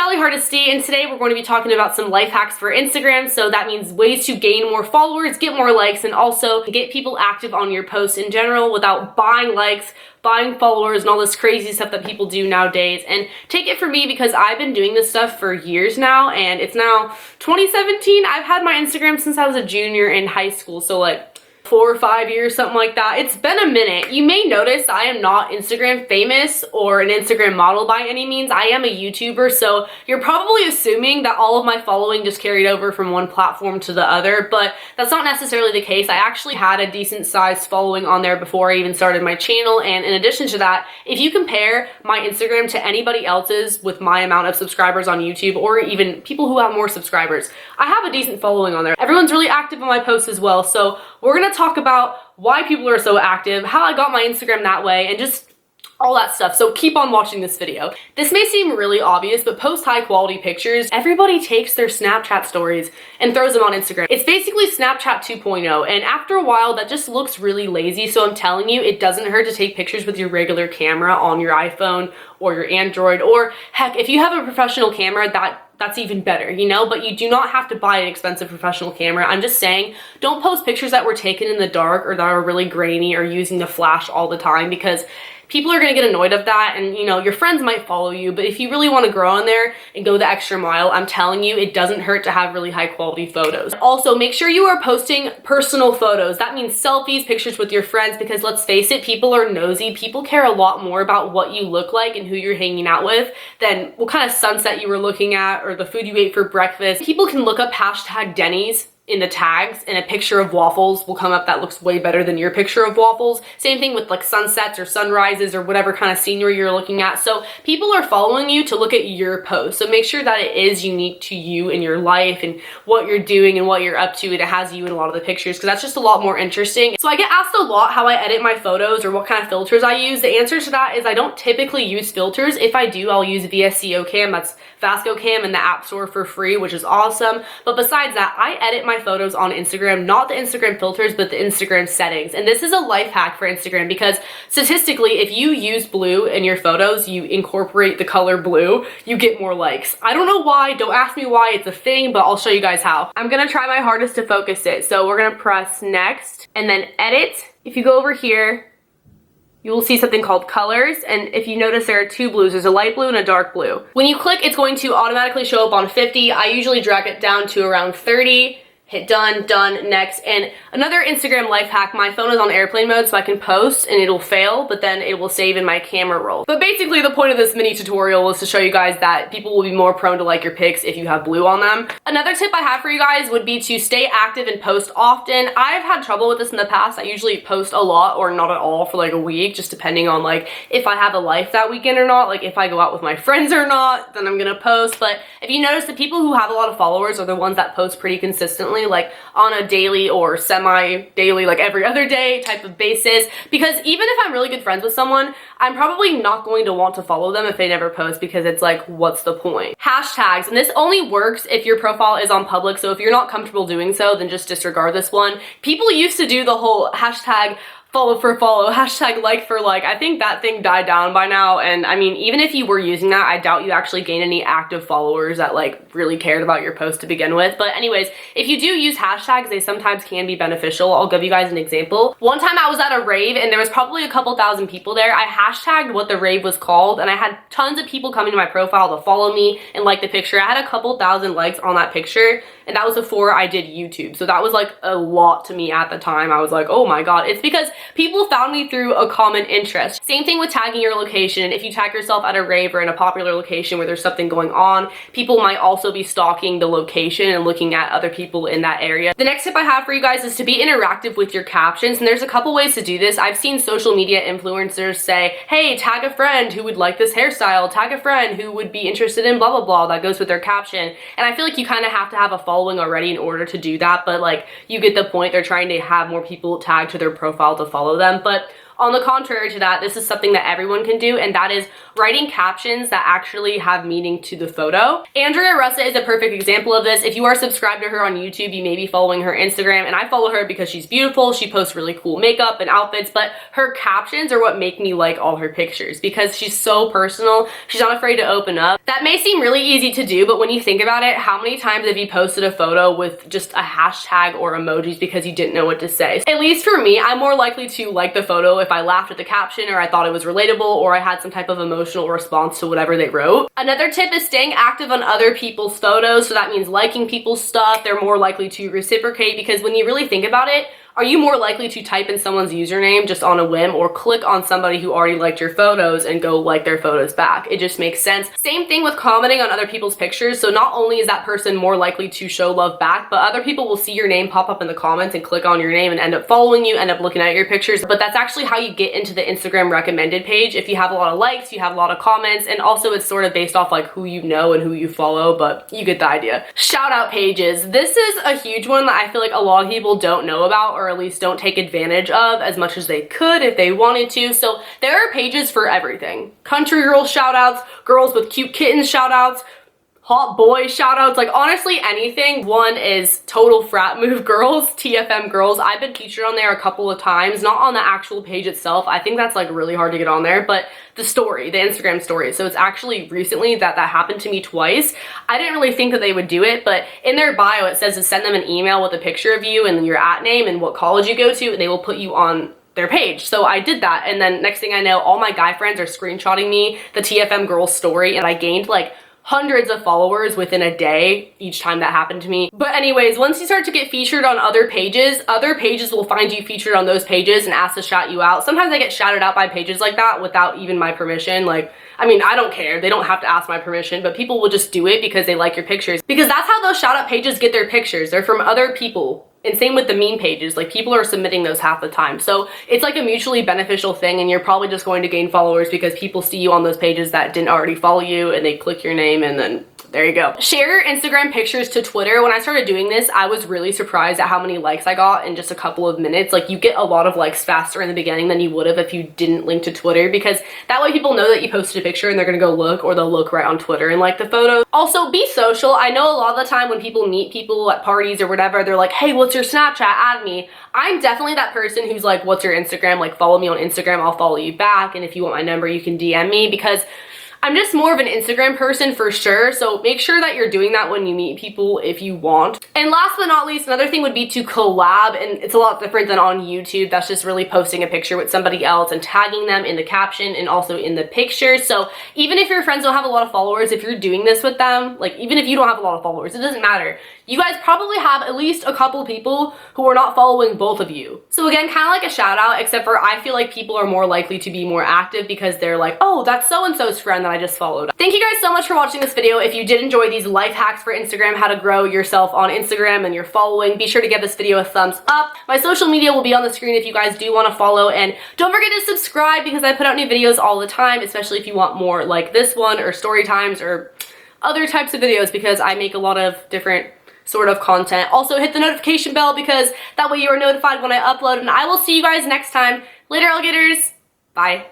Sally Hardesty, and today we're going to be talking about some life hacks for Instagram. So that means ways to gain more followers, get more likes, and also get people active on your posts in general without buying likes, buying followers, and all this crazy stuff that people do nowadays. And take it from me because I've been doing this stuff for years now, and it's now 2017. I've had my Instagram since I was a junior in high school, so like 4 or 5 years, something like that. It's been a minute. You may notice I am not Instagram famous or an Instagram model by any means. I am a YouTuber, so you're probably assuming that all of my following just carried over from one platform to the other, but that's not necessarily the case. I actually had a decent sized following on there before I even started my channel, and in addition to that, if you compare my Instagram to anybody else's with my amount of subscribers on YouTube, or even people who have more subscribers, I have a decent following on there. Everyone's really active on my posts as well, so we're gonna talk about why people are so active, how I got my Instagram that way, and just all that stuff. So keep on watching this video. This may seem really obvious, but post high quality pictures. Everybody takes their Snapchat stories and throws them on Instagram. It's basically Snapchat 2.0, and after a while that just looks really lazy. So I'm telling you, it doesn't hurt to take pictures with your regular camera on your iPhone or your Android, or heck, if you have a professional camera, that's even better, you know, but you do not have to buy an expensive professional camera. I'm just saying, don't post pictures that were taken in the dark or that are really grainy or using the flash all the time, because people are gonna get annoyed of that, and you know, your friends might follow you, but if you really wanna grow on there and go the extra mile, I'm telling you, it doesn't hurt to have really high quality photos. Also, make sure you are posting personal photos. That means selfies, pictures with your friends, because let's face it, people are nosy. People care a lot more about what you look like and who you're hanging out with than what kind of sunset you were looking at or the food you ate for breakfast. People can look up hashtag Denny's in the tags, and a picture of waffles will come up that looks way better than your picture of waffles. Same thing with like sunsets or sunrises or whatever kind of scenery you're looking at. So people are following you to look at your post. So make sure that it is unique to you and your life and what you're doing and what you're up to, and it has you in a lot of the pictures, because that's just a lot more interesting. So I get asked a lot how I edit my photos or what kind of filters I use. The answer to that is I don't typically use filters. If I do, I'll use VSCO Cam. That's Vasco Cam in the App Store for free, which is awesome. But besides that, I edit my photos on Instagram, not the Instagram filters, but the Instagram settings. And this is a life hack for Instagram, because statistically, if you use blue in your photos, you incorporate the color blue, you get more likes. I don't know why, don't ask me why, it's a thing, but I'll show you guys how. I'm gonna try my hardest to focus it. So we're gonna press next and then edit. If you go over here, you will see something called colors, and if you notice, there are two blues. There's a light blue and a dark blue. When you click, it's going to automatically show up on 50. I usually drag it down to around 30. Hit done, next. And another Instagram life hack, my phone is on airplane mode, so I can post and it'll fail, but then it will save in my camera roll. But basically the point of this mini tutorial was to show you guys that people will be more prone to like your pics if you have blue on them. Another tip I have for you guys would be to stay active and post often. I've had trouble with this in the past. I usually post a lot or not at all for like a week, just depending on like if I have a life that weekend or not, like if I go out with my friends or not, then I'm gonna post. But if you notice, the people who have a lot of followers are the ones that post pretty consistently, like on a daily or semi-daily, like every other day type of basis, because even if I'm really good friends with someone, I'm probably not going to want to follow them if they never post, because it's like, what's the point? Hashtags, and this only works if your profile is on public, so if you're not comfortable doing so, then just disregard this one. People used to do the whole hashtag follow for follow, hashtag like for like. I think that thing died down by now, and I mean, even if you were using that, I doubt you actually gained any active followers that like really cared about your post to begin with. But anyways, if you do use hashtags, they sometimes can be beneficial. I'll give you guys an example. One time I was at a rave and there was probably a couple thousand people there. I hashtagged what the rave was called, and I had tons of people coming to my profile to follow me and like the picture. I had a couple thousand likes on that picture, and that was before I did YouTube. So that was like a lot to me at the time. I was like, oh my god. It's because people found me through a common interest. Same thing with tagging your location. If you tag yourself at a rave or in a popular location where there's something going on, people might also be stalking the location and looking at other people in that area. The next tip I have for you guys is to be interactive with your captions, and there's a couple ways to do this. I've seen social media influencers say, hey, tag a friend who would like this hairstyle, tag a friend who would be interested in blah blah blah, that goes with their caption. And I feel like you kind of have to have a following already in order to do that, but like, you get the point. They're trying to have more people tagged to their profile to follow them. But On the contrary to that, this is something that everyone can do, and that is writing captions that actually have meaning to the photo. Andrea Russa is a perfect example of this. If you are subscribed to her on YouTube, you may be following her Instagram, and I follow her because she's beautiful. She posts really cool makeup and outfits, but her captions are what make me like all her pictures because she's so personal. She's not afraid to open up. That may seem really easy to do, but when you think about it, how many times have you posted a photo with just a hashtag or emojis because you didn't know what to say? At least for me, I'm more likely to like the photo if I laughed at the caption or I thought it was relatable or I had some type of emotional response to whatever they wrote. Another tip is staying active on other people's photos. So that means liking people's stuff. They're more likely to reciprocate because when you really think about it, are you more likely to type in someone's username just on a whim or click on somebody who already liked your photos and go like their photos back? It just makes sense. Same thing with commenting on other people's pictures. So not only is that person more likely to show love back, but other people will see your name pop up in the comments and click on your name and end up following you, end up looking at your pictures. But that's actually how you get into the Instagram recommended page. If you have a lot of likes, you have a lot of comments, and also it's sort of based off like who you know and who you follow, but you get the idea. Shout out pages. This is a huge one that I feel like a lot of people don't know about, or at least don't take advantage of as much as they could if they wanted to. So there are pages for everything. Country girl shout outs, girls with cute kittens shout outs, hot boy shout outs, like honestly anything. One is total frat move girls, TFM girls. I've been featured on there a couple of times, not on the actual page itself. I think that's like really hard to get on there, but the story, the Instagram story. So it's actually recently that happened to me twice. I didn't really think that they would do it, but in their bio it says to send them an email with a picture of you and your @name and what college you go to, and they will put you on their page. So I did that, and then next thing I know, all my guy friends are screenshotting me the TFM girls story, and I gained like hundreds of followers within a day each time that happened to me. But anyways, once you start to get featured on other pages will find you featured on those pages and ask to shout you out. Sometimes I get shouted out by pages like that without even my permission. Like, I mean, I don't care. They don't have to ask my permission, but people will just do it because they like your pictures. Because that's how those shout out pages get their pictures. They're from other people. And same with the meme pages, like people are submitting those half the time. So it's like a mutually beneficial thing, and you're probably just going to gain followers because people see you on those pages that didn't already follow you and they click your name, and then there you go. Share your Instagram pictures to Twitter. When I started doing this, I was really surprised at how many likes I got in just a couple of minutes. Like you get a lot of likes faster in the beginning than you would have if you didn't link to Twitter, because that way people know that you posted a picture and they're gonna go look, or they'll look right on Twitter and like the photo. Also, be social. I know a lot of the time when people meet people at parties or whatever, they're like, hey, what's your Snapchat? Add me. I'm definitely that person who's like, what's your Instagram? Like follow me on Instagram, I'll follow you back. And if you want my number, you can DM me, because I'm just more of an Instagram person for sure, so make sure that you're doing that when you meet people if you want. And last but not least, another thing would be to collab, and it's a lot different than on YouTube. That's just really posting a picture with somebody else and tagging them in the caption and also in the picture. So even if your friends don't have a lot of followers, if you're doing this with them, like even if you don't have a lot of followers, it doesn't matter. You guys probably have at least a couple people who are not following both of you. So again, kind of like a shout out, except for I feel like people are more likely to be more active because they're like, oh, that's so-and-so's friend that I just followed. Thank you guys so much for watching this video. If you did enjoy these life hacks for Instagram, how to grow yourself on Instagram and your following, be sure to give this video a thumbs up. My social media will be on the screen if you guys do want to follow, and don't forget to subscribe because I put out new videos all the time, especially if you want more like this one or story times or other types of videos, because I make a lot of different sort of content. Also hit the notification bell because that way you are notified when I upload, and I will see you guys next time. Later, alligators. Bye.